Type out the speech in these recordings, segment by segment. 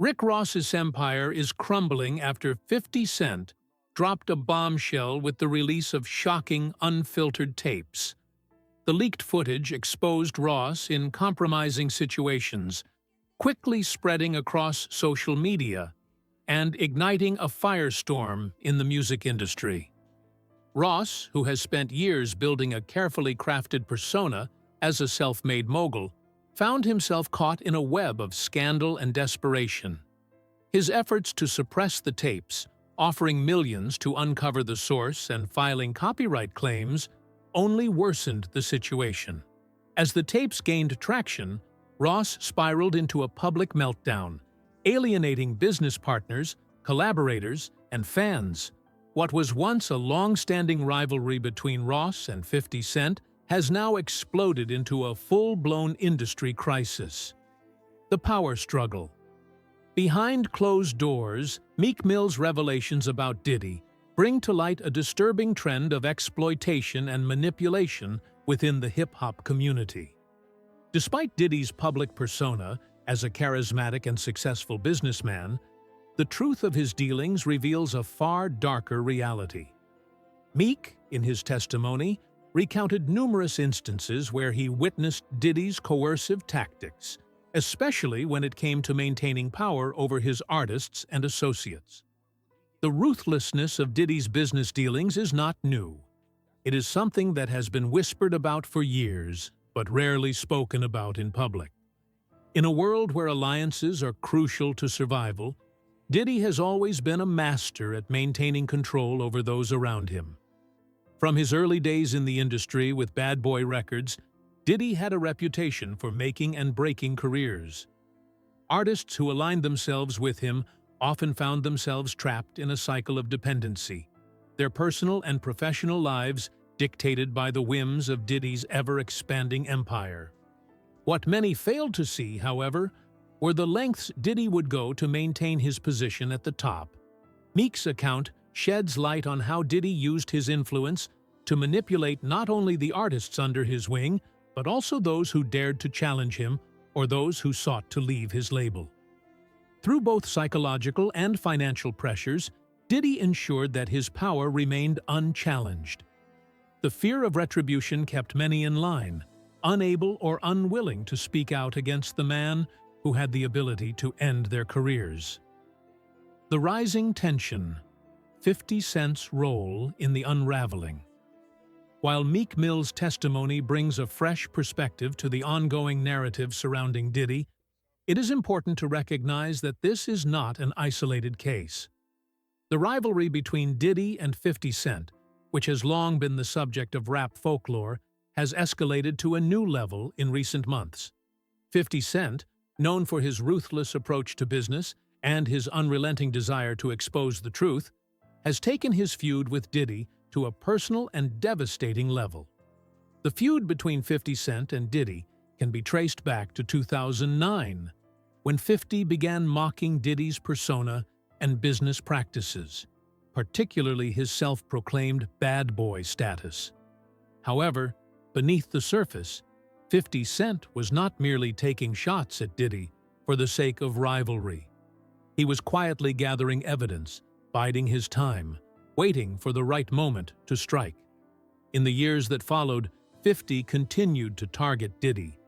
Rick Ross's empire is crumbling after 50 Cent dropped a bombshell with the release of shocking, unfiltered tapes. The leaked footage exposed Ross in compromising situations, quickly spreading across social media and igniting a firestorm in the music industry. Ross, who has spent years building a carefully crafted persona as a self-made mogul, found himself caught in a web of scandal and desperation. His efforts to suppress the tapes, offering millions to uncover the source and filing copyright claims, only worsened the situation. As the tapes gained traction, Ross spiraled into a public meltdown, alienating business partners, collaborators, and fans. What was once a long-standing rivalry between Ross and 50 Cent has now exploded into a full-blown industry crisis. The power struggle. Behind closed doors, Meek Mill's revelations about Diddy bring to light a disturbing trend of exploitation and manipulation within the hip-hop community. Despite Diddy's public persona as a charismatic and successful businessman, the truth of his dealings reveals a far darker reality. Meek, in his testimony, recounted numerous instances where he witnessed Diddy's coercive tactics, especially when it came to maintaining power over his artists and associates. The ruthlessness of Diddy's business dealings is not new. It is something that has been whispered about for years, but rarely spoken about in public. In a world where alliances are crucial to survival, Diddy has always been a master at maintaining control over those around him. From his early days in the industry with Bad Boy Records, Diddy had a reputation for making and breaking careers. Artists who aligned themselves with him often found themselves trapped in a cycle of dependency, their personal and professional lives dictated by the whims of Diddy's ever-expanding empire. What many failed to see, however, were the lengths Diddy would go to maintain his position at the top. Meek's account sheds light on how Diddy used his influence to manipulate not only the artists under his wing, but also those who dared to challenge him or those who sought to leave his label. Through both psychological and financial pressures, Diddy ensured that his power remained unchallenged. The fear of retribution kept many in line, unable or unwilling to speak out against the man who had the ability to end their careers. The rising tension, 50 Cent's role in the unraveling. While Meek Mill's testimony brings a fresh perspective to the ongoing narrative surrounding Diddy, it is important to recognize that this is not an isolated case. The rivalry between Diddy and 50 Cent, which has long been the subject of rap folklore, has escalated to a new level in recent months. 50 Cent, known for his ruthless approach to business and his unrelenting desire to expose the truth, has taken his feud with Diddy to a personal and devastating level. The feud between 50 Cent and Diddy can be traced back to 2009, when 50 began mocking Diddy's persona and business practices, particularly his self-proclaimed bad boy status. However, beneath the surface, 50 Cent was not merely taking shots at Diddy for the sake of rivalry. He was quietly gathering evidence, biding his time, waiting for the right moment to strike. In the years that followed, 50 continued to target Diddy,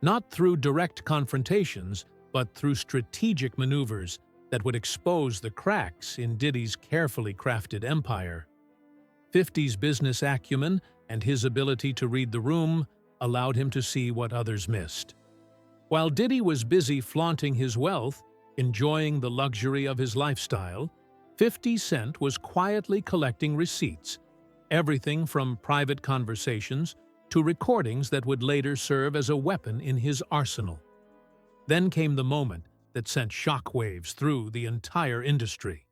not through direct confrontations, but through strategic maneuvers that would expose the cracks in Diddy's carefully crafted empire. 50's business acumen and his ability to read the room allowed him to see what others missed. While Diddy was busy flaunting his wealth, enjoying the luxury of his lifestyle, 50 Cent was quietly collecting receipts, everything from private conversations to recordings that would later serve as a weapon in his arsenal. Then came the moment that sent shockwaves through the entire industry.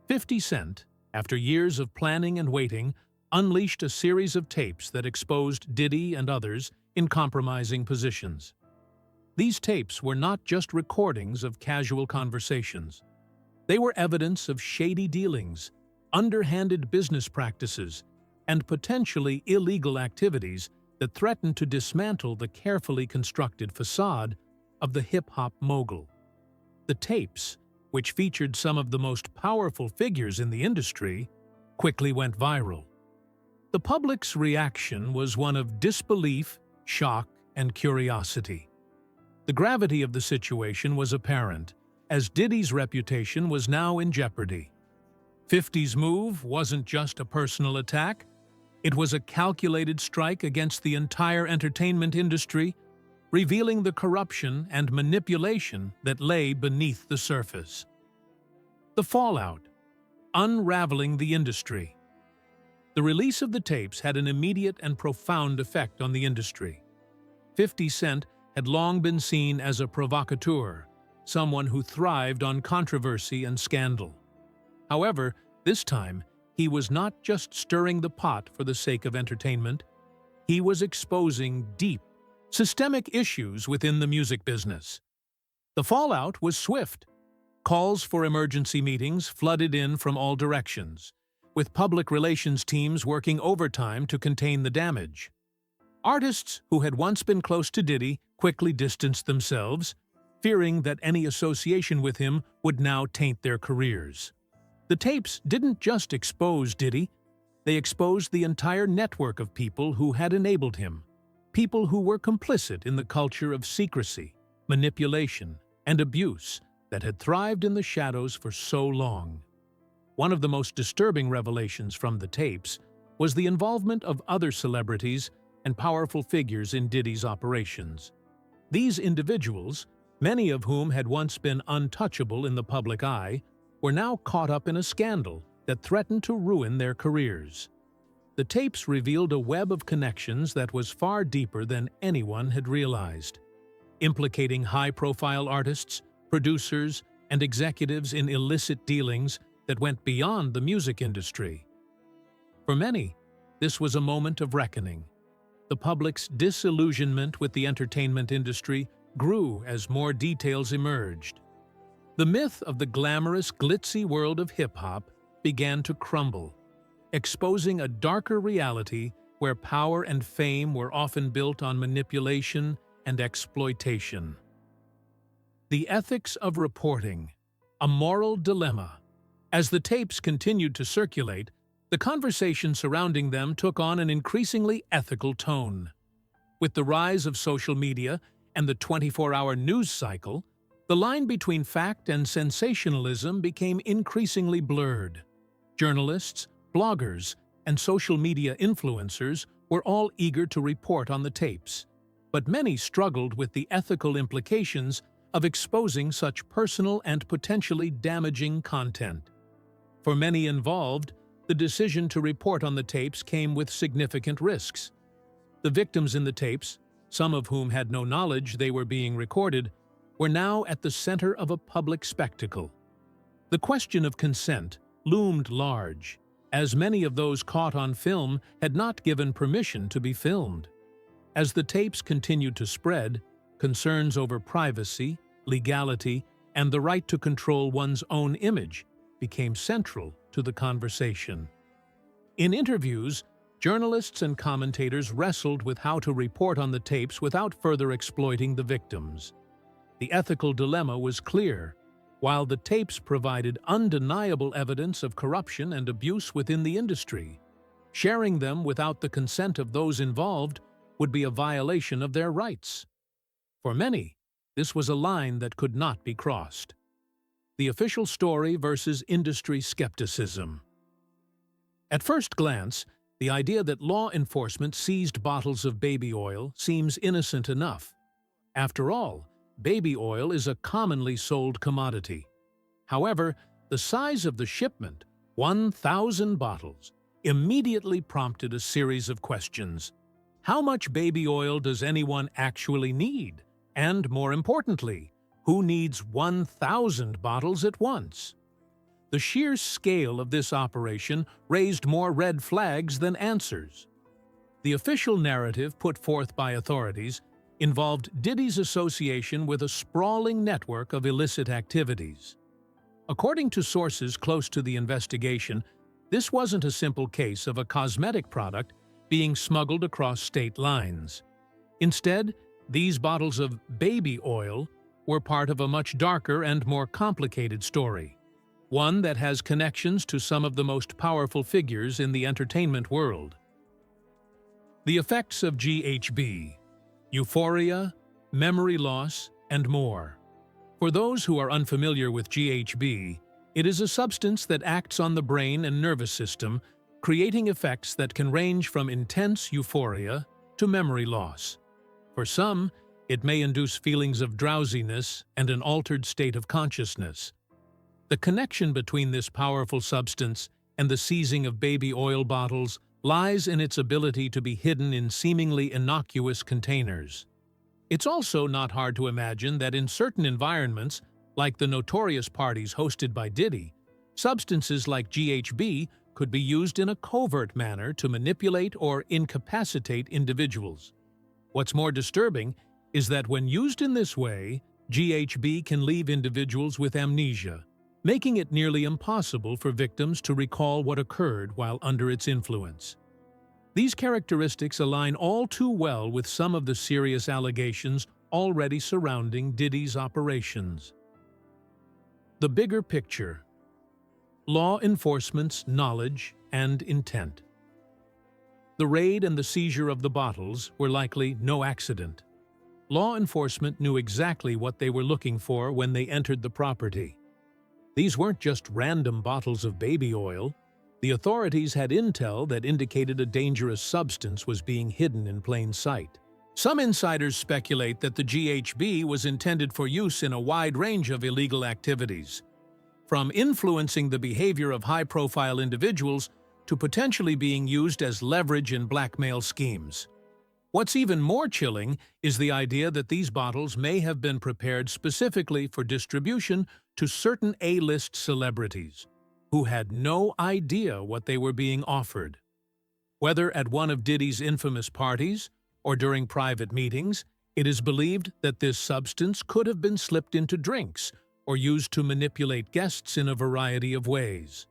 50 Cent, after years of planning and waiting, unleashed a series of tapes that exposed Diddy and others in compromising positions. These tapes were not just recordings of casual conversations. They were evidence of shady dealings, underhanded business practices, and potentially illegal activities that threatened to dismantle the carefully constructed facade of the hip-hop mogul. The tapes, which featured some of the most powerful figures in the industry, quickly went viral. The public's reaction was one of disbelief, shock, and curiosity. The gravity of the situation was apparent, as Diddy's reputation was now in jeopardy. 50's move wasn't just a personal attack, it was a calculated strike against the entire entertainment industry, revealing the corruption and manipulation that lay beneath the surface. The fallout: unraveling the industry. The release of the tapes had an immediate and profound effect on the industry. 50 Cent had long been seen as a provocateur, someone who thrived on controversy and scandal. However, this time, he was not just stirring the pot for the sake of entertainment, he was exposing deep, systemic issues within the music business. The fallout was swift. Calls for emergency meetings flooded in from all directions, with public relations teams working overtime to contain the damage. Artists who had once been close to Diddy quickly distanced themselves, fearing that any association with him would now taint their careers. The tapes didn't just expose Diddy, they exposed the entire network of people who had enabled him, people who were complicit in the culture of secrecy, manipulation, and abuse that had thrived in the shadows for so long. One of the most disturbing revelations from the tapes was the involvement of other celebrities and powerful figures in Diddy's operations. These individuals, many of whom had once been untouchable in the public eye, were now caught up in a scandal that threatened to ruin their careers. The tapes revealed a web of connections that was far deeper than anyone had realized, implicating high-profile artists, producers, and executives in illicit dealings that went beyond the music industry. For many, this was a moment of reckoning. The public's disillusionment with the entertainment industry grew as more details emerged. The myth of the glamorous, glitzy world of hip-hop began to crumble, exposing a darker reality where power and fame were often built on manipulation and exploitation. The ethics of reporting, a moral dilemma. As the tapes continued to circulate, the conversation surrounding them took on an increasingly ethical tone. With the rise of social media and the 24-hour news cycle, the line between fact and sensationalism became increasingly blurred. Journalists, bloggers, and social media influencers were all eager to report on the tapes, but many struggled with the ethical implications of exposing such personal and potentially damaging content. For many involved, the decision to report on the tapes came with significant risks. The victims in the tapes, some of whom had no knowledge they were being recorded, were now at the center of a public spectacle. The question of consent loomed large, as many of those caught on film had not given permission to be filmed. As the tapes continued to spread, concerns over privacy, legality, and the right to control one's own image became central to the conversation. In interviews, journalists and commentators wrestled with how to report on the tapes without further exploiting the victims. The ethical dilemma was clear. While the tapes provided undeniable evidence of corruption and abuse within the industry, sharing them without the consent of those involved would be a violation of their rights. For many, this was a line that could not be crossed. The official story versus industry skepticism. At first glance, the idea that law enforcement seized bottles of baby oil seems innocent enough. After all, baby oil is a commonly sold commodity. However, the size of the shipment, 1,000 bottles, immediately prompted a series of questions. How much baby oil does anyone actually need? And more importantly, who needs 1,000 bottles at once? The sheer scale of this operation raised more red flags than answers. The official narrative put forth by authorities involved Diddy's association with a sprawling network of illicit activities. According to sources close to the investigation, this wasn't a simple case of a cosmetic product being smuggled across state lines. Instead, these bottles of baby oil were part of a much darker and more complicated story, one that has connections to some of the most powerful figures in the entertainment world. The effects of GHB: euphoria, memory loss, and more. For those who are unfamiliar with GHB, it is a substance that acts on the brain and nervous system, creating effects that can range from intense euphoria to memory loss. For some, it may induce feelings of drowsiness and an altered state of consciousness. The connection between this powerful substance and the seizing of baby oil bottles lies in its ability to be hidden in seemingly innocuous containers. It's also not hard to imagine that in certain environments, like the notorious parties hosted by Diddy, substances like GHB could be used in a covert manner to manipulate or incapacitate individuals. What's more disturbing is that when used in this way, GHB can leave individuals with amnesia, making it nearly impossible for victims to recall what occurred while under its influence. These characteristics align all too well with some of the serious allegations already surrounding Diddy's operations. The bigger picture: law enforcement's knowledge and intent. The raid and the seizure of the bottles were likely no accident. Law enforcement knew exactly what they were looking for when they entered the property. These weren't just random bottles of baby oil. The authorities had intel that indicated a dangerous substance was being hidden in plain sight. Some insiders speculate that the GHB was intended for use in a wide range of illegal activities, from influencing the behavior of high-profile individuals to potentially being used as leverage in blackmail schemes. What's even more chilling is the idea that these bottles may have been prepared specifically for distribution to certain A-list celebrities, who had no idea what they were being offered. Whether at one of Diddy's infamous parties or during private meetings, it is believed that this substance could have been slipped into drinks or used to manipulate guests in a variety of ways.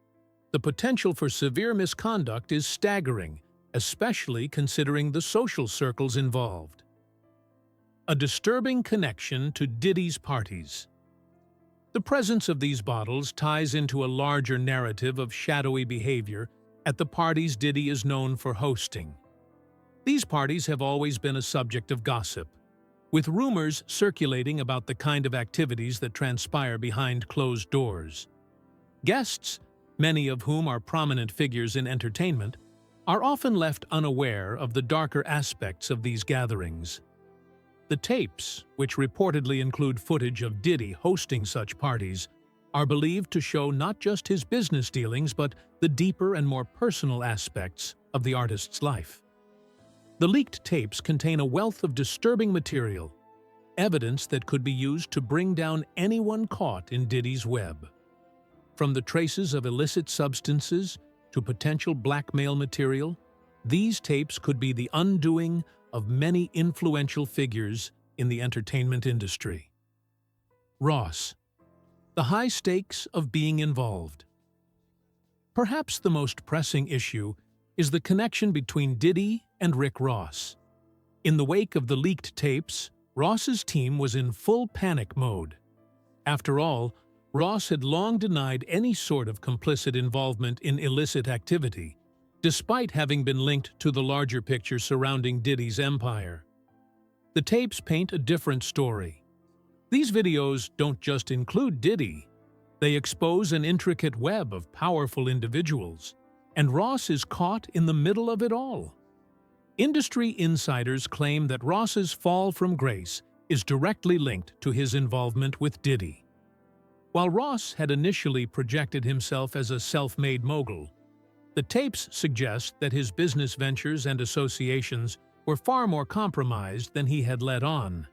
The potential for severe misconduct is staggering, especially considering the social circles involved. A disturbing connection to Diddy's parties. The presence of these bottles ties into a larger narrative of shadowy behavior at the parties Diddy is known for hosting. These parties have always been a subject of gossip, with rumors circulating about the kind of activities that transpire behind closed doors. Guests, many of whom are prominent figures in entertainment, are often left unaware of the darker aspects of these gatherings. The tapes, which reportedly include footage of Diddy hosting such parties, are believed to show not just his business dealings but the deeper and more personal aspects of the artist's life. The leaked tapes contain a wealth of disturbing material, evidence that could be used to bring down anyone caught in Diddy's web. From the traces of illicit substances to potential blackmail material, these tapes could be the undoing of many influential figures in the entertainment industry. Ross. The high stakes of being involved. Perhaps the most pressing issue is the connection between Diddy and Rick Ross. In the wake of the leaked tapes, Ross's team was in full panic mode. After all, Ross had long denied any sort of complicit involvement in illicit activity, despite having been linked to the larger picture surrounding Diddy's empire. The tapes paint a different story. These videos don't just include Diddy, they expose an intricate web of powerful individuals, and Ross is caught in the middle of it all. Industry insiders claim that Ross's fall from grace is directly linked to his involvement with Diddy. While Ross had initially projected himself as a self-made mogul, the tapes suggest that his business ventures and associations were far more compromised than he had let on.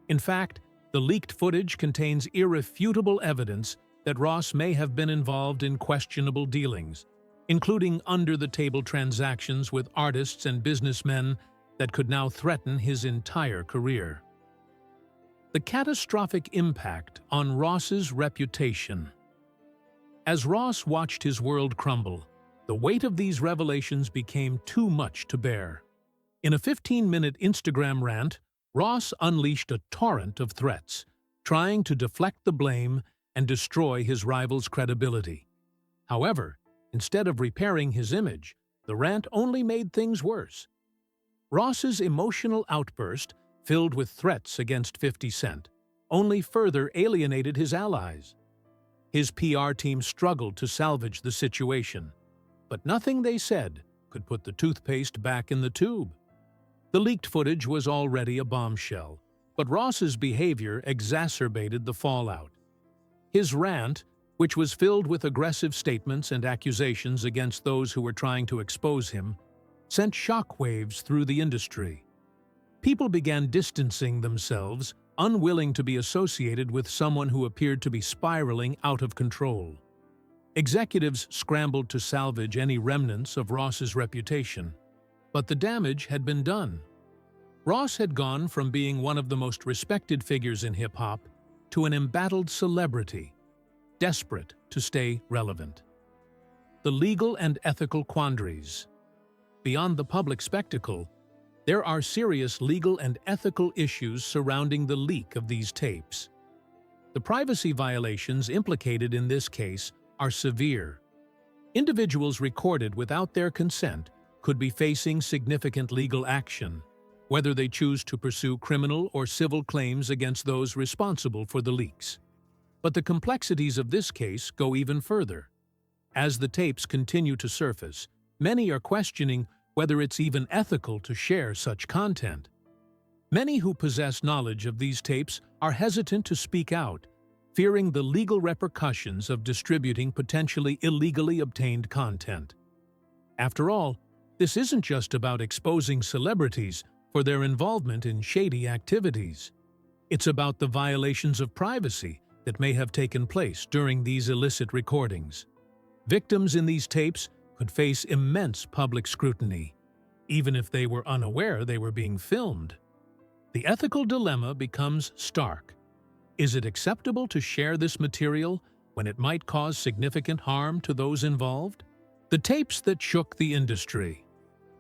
In fact, the leaked footage contains irrefutable evidence that Ross may have been involved in questionable dealings, including under-the-table transactions with artists and businessmen that could now threaten his entire career. The catastrophic impact on Ross's reputation. As Ross watched his world crumble, the weight of these revelations became too much to bear. In a 15-minute Instagram rant, Ross unleashed a torrent of threats, trying to deflect the blame and destroy his rival's credibility. However, instead of repairing his image, the rant only made things worse. Ross's emotional outburst, filled with threats against 50 Cent, only further alienated his allies. His PR team struggled to salvage the situation, but nothing they said could put the toothpaste back in the tube. The leaked footage was already a bombshell, but Ross's behavior exacerbated the fallout. His rant, which was filled with aggressive statements and accusations against those who were trying to expose him, sent shockwaves through the industry. People began distancing themselves, unwilling to be associated with someone who appeared to be spiraling out of control. Executives scrambled to salvage any remnants of Ross's reputation, but the damage had been done. Ross had gone from being one of the most respected figures in hip-hop to an embattled celebrity, desperate to stay relevant. The legal and ethical quandaries. Beyond the public spectacle, there are serious legal and ethical issues surrounding the leak of these tapes. The privacy violations implicated in this case are severe. Individuals recorded without their consent could be facing significant legal action, whether they choose to pursue criminal or civil claims against those responsible for the leaks. But the complexities of this case go even further. As the tapes continue to surface, many are questioning whether it's even ethical to share such content. Many who possess knowledge of these tapes are hesitant to speak out, fearing the legal repercussions of distributing potentially illegally obtained content. After all, this isn't just about exposing celebrities for their involvement in shady activities. It's about the violations of privacy that may have taken place during these illicit recordings. Victims in these tapes could face immense public scrutiny, even if they were unaware they were being filmed. The ethical dilemma becomes stark. Is it acceptable to share this material when it might cause significant harm to those involved? The tapes that shook the industry.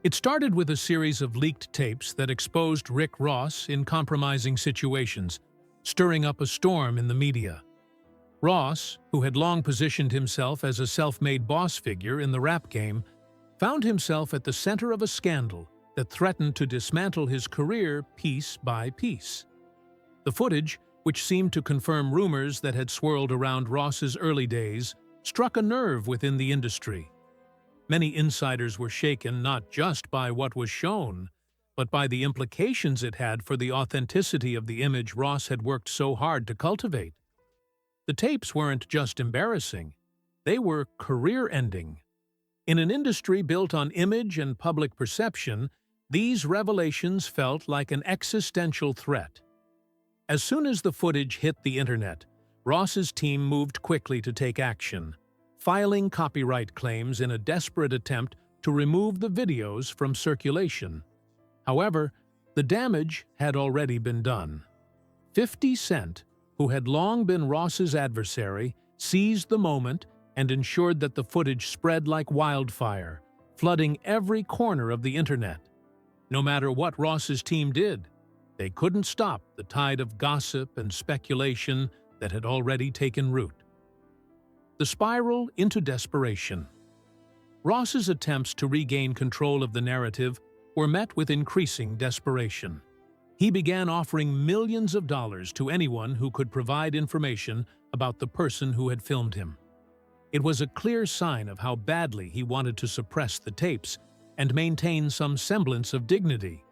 It started with a series of leaked tapes that exposed Rick Ross in compromising situations, stirring up a storm in the media. Ross, who had long positioned himself as a self-made boss figure in the rap game, found himself at the center of a scandal that threatened to dismantle his career piece by piece. The footage, which seemed to confirm rumors that had swirled around Ross's early days, struck a nerve within the industry. Many insiders were shaken not just by what was shown, but by the implications it had for the authenticity of the image Ross had worked so hard to cultivate. The tapes weren't just embarrassing, they were career-ending. In an industry built on image and public perception, these revelations felt like an existential threat. As soon as the footage hit the internet, Ross's team moved quickly to take action, filing copyright claims in a desperate attempt to remove the videos from circulation. However, the damage had already been done. 50 Cent, who had long been Ross's adversary, seized the moment and ensured that the footage spread like wildfire, flooding every corner of the internet. No matter what Ross's team did, they couldn't stop the tide of gossip and speculation that had already taken root. The spiral into desperation. Ross's attempts to regain control of the narrative were met with increasing desperation. He began offering millions of dollars to anyone who could provide information about the person who had filmed him. It was a clear sign of how badly he wanted to suppress the tapes and maintain some semblance of dignity.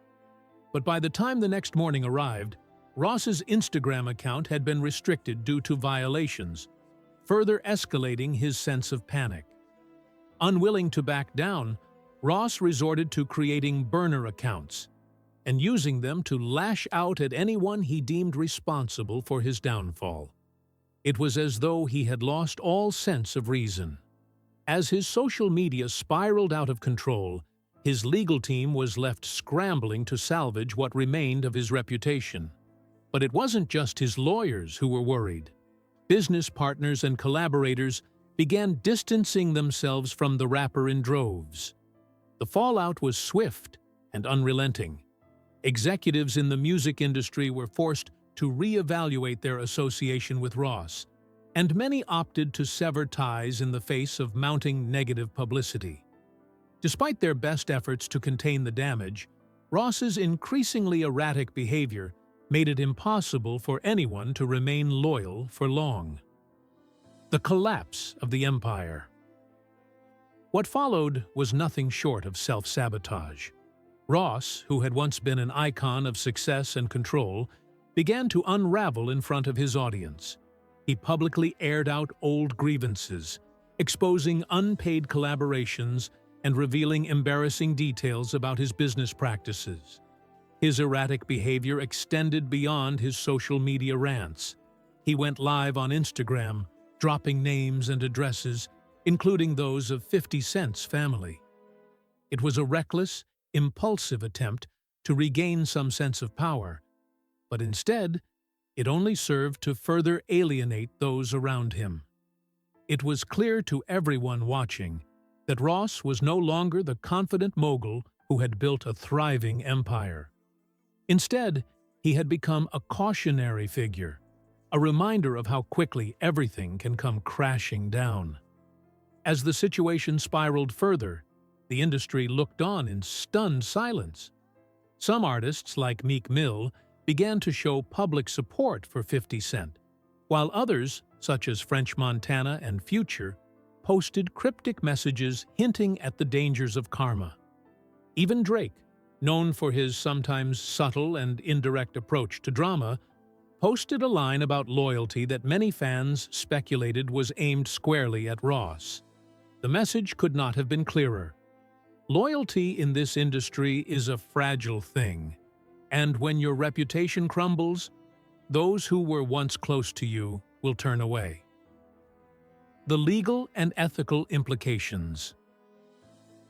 But by the time the next morning arrived, Ross's Instagram account had been restricted due to violations, further escalating his sense of panic. Unwilling to back down, Ross resorted to creating burner accounts and using them to lash out at anyone he deemed responsible for his downfall. It was as though he had lost all sense of reason. As his social media spiraled out of control, his legal team was left scrambling to salvage what remained of his reputation. But it wasn't just his lawyers who were worried. Business partners and collaborators began distancing themselves from the rapper in droves. The fallout was swift and unrelenting. Executives in the music industry were forced to reevaluate their association with Ross, and many opted to sever ties in the face of mounting negative publicity. Despite their best efforts to contain the damage, Ross's increasingly erratic behavior made it impossible for anyone to remain loyal for long. The collapse of the empire. What followed was nothing short of self-sabotage. Ross, who had once been an icon of success and control, began to unravel in front of his audience. He publicly aired out old grievances, exposing unpaid collaborations and revealing embarrassing details about his business practices. His erratic behavior extended beyond his social media rants. He went live on Instagram, dropping names and addresses, including those of 50 Cent's family. It was a reckless, impulsive attempt to regain some sense of power, but instead, it only served to further alienate those around him. It was clear to everyone watching that Ross was no longer the confident mogul who had built a thriving empire. Instead, he had become a cautionary figure, a reminder of how quickly everything can come crashing down. As the situation spiraled further, the industry looked on in stunned silence. Some artists, like Meek Mill, began to show public support for 50 Cent, while others, such as French Montana and Future, posted cryptic messages hinting at the dangers of karma. Even Drake, known for his sometimes subtle and indirect approach to drama, posted a line about loyalty that many fans speculated was aimed squarely at Ross. The message could not have been clearer. Loyalty in this industry is a fragile thing, and when your reputation crumbles, those who were once close to you will turn away. The legal and ethical implications.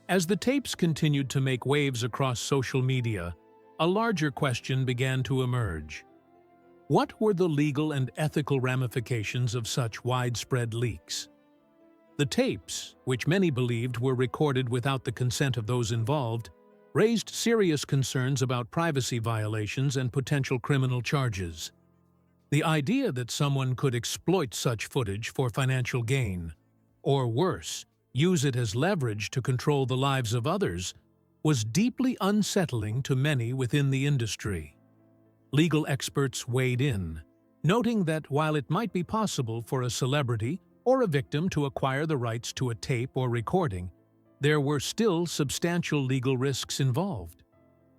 As the tapes continued to make waves across social media, a larger question began to emerge. What were the legal and ethical ramifications of such widespread leaks? The tapes, which many believed were recorded without the consent of those involved, raised serious concerns about privacy violations and potential criminal charges. The idea that someone could exploit such footage for financial gain, or worse, use it as leverage to control the lives of others, was deeply unsettling to many within the industry. Legal experts weighed in, noting that while it might be possible for a celebrity or a victim to acquire the rights to a tape or recording, there were still substantial legal risks involved.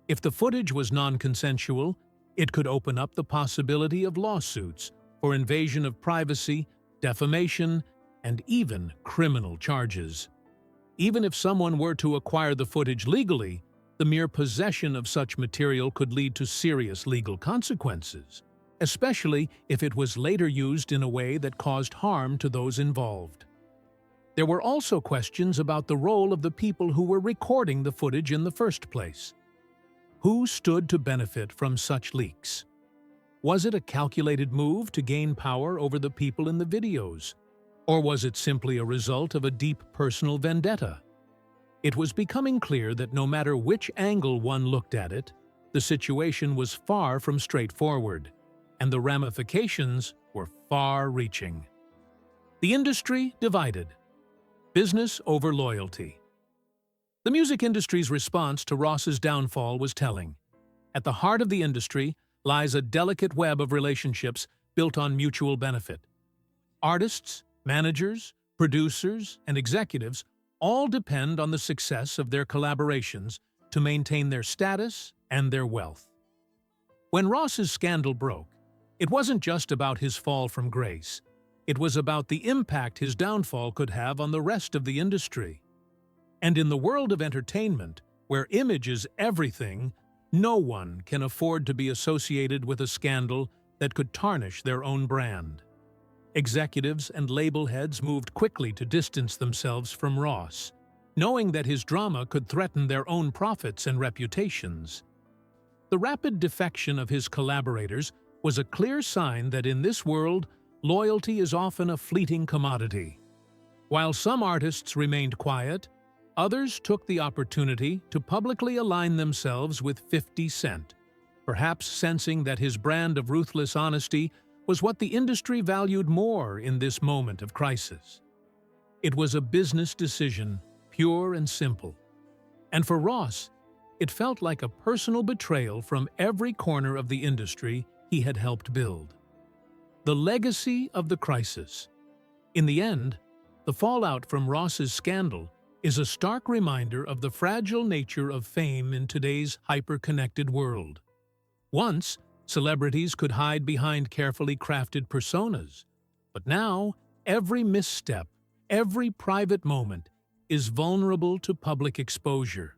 If the footage was non-consensual, it could open up the possibility of lawsuits for invasion of privacy, defamation, and even criminal charges. Even if someone were to acquire the footage legally, the mere possession of such material could lead to serious legal consequences, especially if it was later used in a way that caused harm to those involved. There were also questions about the role of the people who were recording the footage in the first place. Who stood to benefit from such leaks? Was it a calculated move to gain power over the people in the videos? Or was it simply a result of a deep personal vendetta? It was becoming clear that no matter which angle one looked at it, the situation was far from straightforward, and the ramifications were far-reaching. The industry divided. Business over loyalty. The music industry's response to Ross's downfall was telling. At the heart of the industry lies a delicate web of relationships built on mutual benefit. Artists, managers, producers, and executives all depend on the success of their collaborations to maintain their status and their wealth. When Ross's scandal broke, it wasn't just about his fall from grace. It was about the impact his downfall could have on the rest of the industry. And in the world of entertainment, where image is everything, no one can afford to be associated with a scandal that could tarnish their own brand. Executives and label heads moved quickly to distance themselves from Ross, knowing that his drama could threaten their own profits and reputations. The rapid defection of his collaborators was a clear sign that in this world, loyalty is often a fleeting commodity. While some artists remained quiet, others took the opportunity to publicly align themselves with 50 Cent, perhaps sensing that his brand of ruthless honesty was what the industry valued more in this moment of crisis. It was a business decision, pure and simple. And for Ross, it felt like a personal betrayal from every corner of the industry he had helped build. The legacy of the crisis. In the end, the fallout from Ross's scandal is a stark reminder of the fragile nature of fame in today's hyper-connected world. Once, celebrities could hide behind carefully crafted personas, but now every misstep, every private moment is vulnerable to public exposure.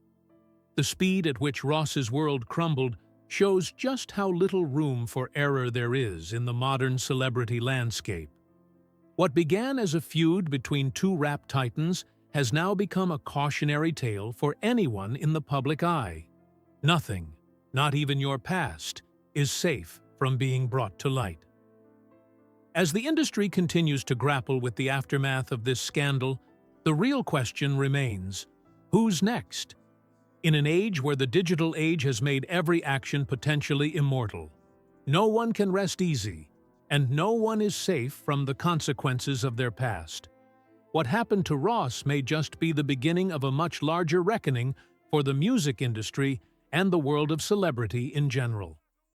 The speed at which Ross's world crumbled shows just how little room for error there is in the modern celebrity landscape. What began as a feud between two rap titans has now become a cautionary tale for anyone in the public eye. Nothing, not even your past, is safe from being brought to light. As the industry continues to grapple with the aftermath of this scandal, the real question remains: who's next? In an age where the digital age has made every action potentially immortal, no one can rest easy, and no one is safe from the consequences of their past. What happened to Ross may just be the beginning of a much larger reckoning for the music industry and the world of celebrity in general.